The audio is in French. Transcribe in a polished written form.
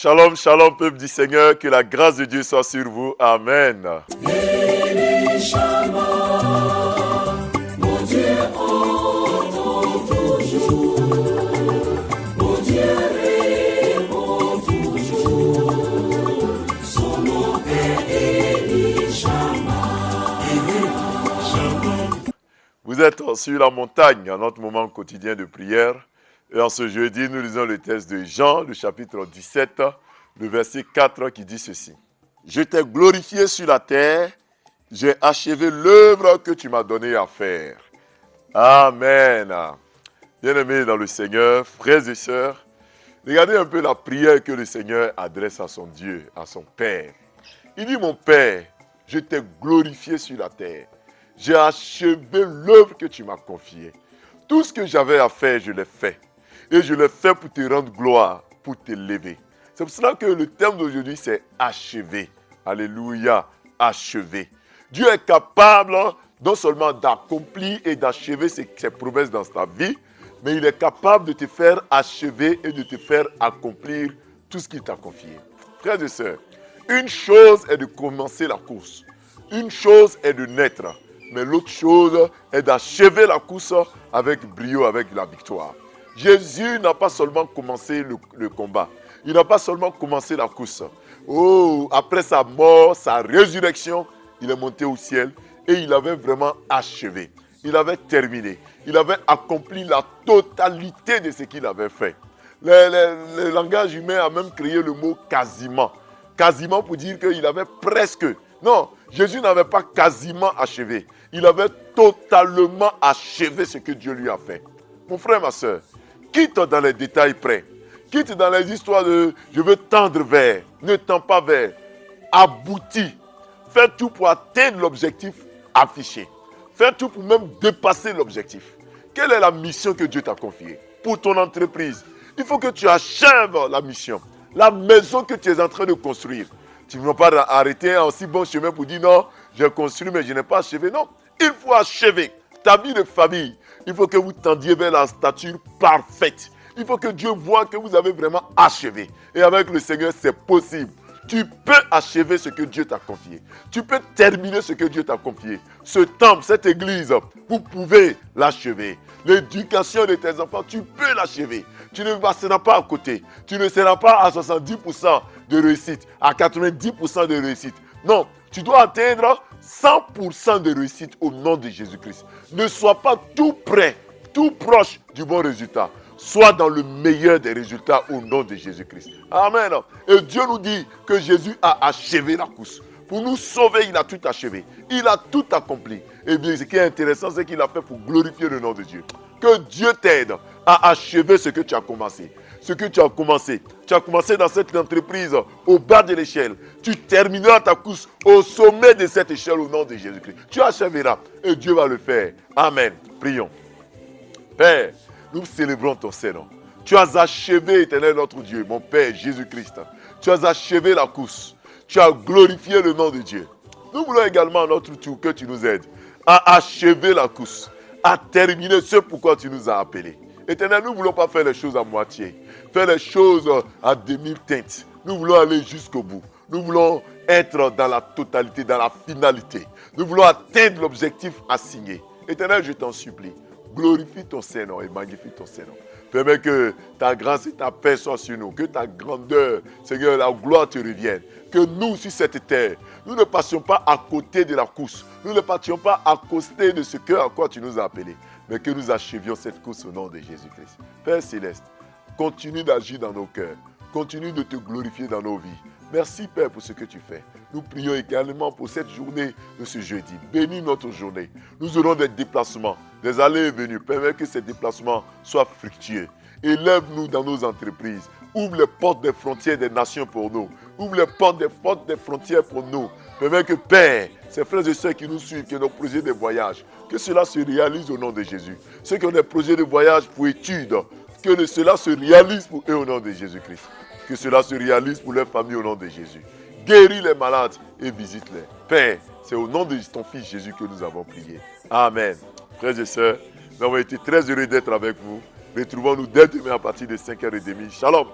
Shalom, shalom, peuple du Seigneur, que la grâce de Dieu soit sur vous. Amen. Mon Dieu entend toujours, mon Dieu répond toujours, son nom est Elishama. Vous êtes sur la montagne, à notre moment quotidien de prière. Et en ce jeudi, nous lisons le texte de Jean, le chapitre 17, le verset 4 qui dit ceci. Je t'ai glorifié sur la terre, j'ai achevé l'œuvre que tu m'as donné à faire. Amen. Bien-aimés dans le Seigneur, frères et sœurs, regardez un peu la prière que le Seigneur adresse à son Dieu, à son Père. Il dit, mon Père, je t'ai glorifié sur la terre. J'ai achevé l'œuvre que tu m'as confiée. Tout ce que j'avais à faire, je l'ai fait. Et je l'ai fait pour te rendre gloire, pour t'élever. C'est pour cela que le thème d'aujourd'hui, c'est achever. Alléluia, achever. Dieu est capable non seulement d'accomplir et d'achever ses promesses dans ta vie, mais il est capable de te faire achever et de te faire accomplir tout ce qu'il t'a confié. Frères et sœurs, une chose est de commencer la course. Une chose est de naître. Mais l'autre chose est d'achever la course avec brio, avec la victoire. Jésus n'a pas seulement commencé le combat. Il n'a pas seulement commencé la course. Oh, après sa mort, sa résurrection, il est monté au ciel et il avait vraiment achevé. Il avait terminé. Il avait accompli la totalité de ce qu'il avait fait. Le langage humain a même créé le mot quasiment. Quasiment pour dire qu'il avait presque. Non, Jésus n'avait pas quasiment achevé. Il avait totalement achevé ce que Dieu lui a fait. Mon frère, ma soeur, quitte dans les détails près. Quitte dans les histoires de « je veux tendre vers », ne tends pas vers. Aboutis. Fais tout pour atteindre l'objectif affiché. Fais tout pour même dépasser l'objectif. Quelle est la mission que Dieu t'a confiée pour ton entreprise? Il faut que tu achèves la mission. La maison que tu es en train de construire. Tu ne vas pas arrêter en si bon chemin pour dire non, j'ai construit mais je n'ai pas achevé. Non, il faut achever ta vie de famille. Il faut que vous tendiez vers la stature parfaite. Il faut que Dieu voie que vous avez vraiment achevé. Et avec le Seigneur, c'est possible. Tu peux achever ce que Dieu t'a confié. Tu peux terminer ce que Dieu t'a confié. Ce temple, cette église, vous pouvez l'achever. L'éducation de tes enfants, tu peux l'achever. Tu ne passeras pas à côté. Tu ne seras pas à 70% de réussite, à 90% de réussite. Non, tu dois atteindre 100% de réussite au nom de Jésus-Christ. Ne sois pas tout près, tout proche du bon résultat. Sois dans le meilleur des résultats au nom de Jésus-Christ. Amen. Et Dieu nous dit que Jésus a achevé la course. Pour nous sauver, il a tout achevé. Il a tout accompli. Et bien, ce qui est intéressant, c'est qu'il a fait pour glorifier le nom de Dieu. Que Dieu t'aide à achever ce que tu as commencé. Ce que tu as commencé. Tu as commencé dans cette entreprise au bas de l'échelle. Tu termineras ta course au sommet de cette échelle au nom de Jésus-Christ. Tu achèveras et Dieu va le faire. Amen. Prions. Père, nous célébrons ton Seigneur. Tu as achevé, éternel notre Dieu, mon Père Jésus-Christ. Tu as achevé la course. Tu as glorifié le nom de Dieu. Nous voulons également à notre tour que tu nous aides à achever la course, à terminer ce pourquoi tu nous as appelés. Éternel, nous ne voulons pas faire les choses à moitié, faire les choses à demi-teinte. Nous voulons aller jusqu'au bout. Nous voulons être dans la totalité, dans la finalité. Nous voulons atteindre l'objectif assigné. Éternel, je t'en supplie, glorifie ton Seigneur et magnifie ton Seigneur. Permets que ta grâce et ta paix soient sur nous, que ta grandeur, Seigneur, la gloire te revienne. Que nous, sur cette terre, nous ne passions pas à côté de la course. Nous ne passions pas à côté de ce à quoi tu nous as appelés. Mais que nous achevions cette course au nom de Jésus-Christ. Père Céleste, continue d'agir dans nos cœurs. Continue de te glorifier dans nos vies. Merci Père pour ce que tu fais. Nous prions également pour cette journée de ce jeudi. Bénis notre journée. Nous aurons des déplacements, des allées et venues. Permets que ces déplacements soient fructueux. Élève-nous dans nos entreprises. Ouvre les portes des frontières des nations pour nous. Ouvre les portes des frontières pour nous. Permets que Père, ces frères et sœurs qui nous suivent, qui ont nos projets de voyage, que cela se réalise au nom de Jésus. Ceux qui ont des projets de voyage pour études, que cela se réalise pour eux au nom de Jésus-Christ. Que cela se réalise pour leur famille au nom de Jésus. Guéris les malades et visite-les. Père, c'est au nom de ton Fils Jésus que nous avons prié. Amen. Frères et sœurs, nous avons été très heureux d'être avec vous. Retrouvons-nous dès demain à partir de 5h30. Shalom.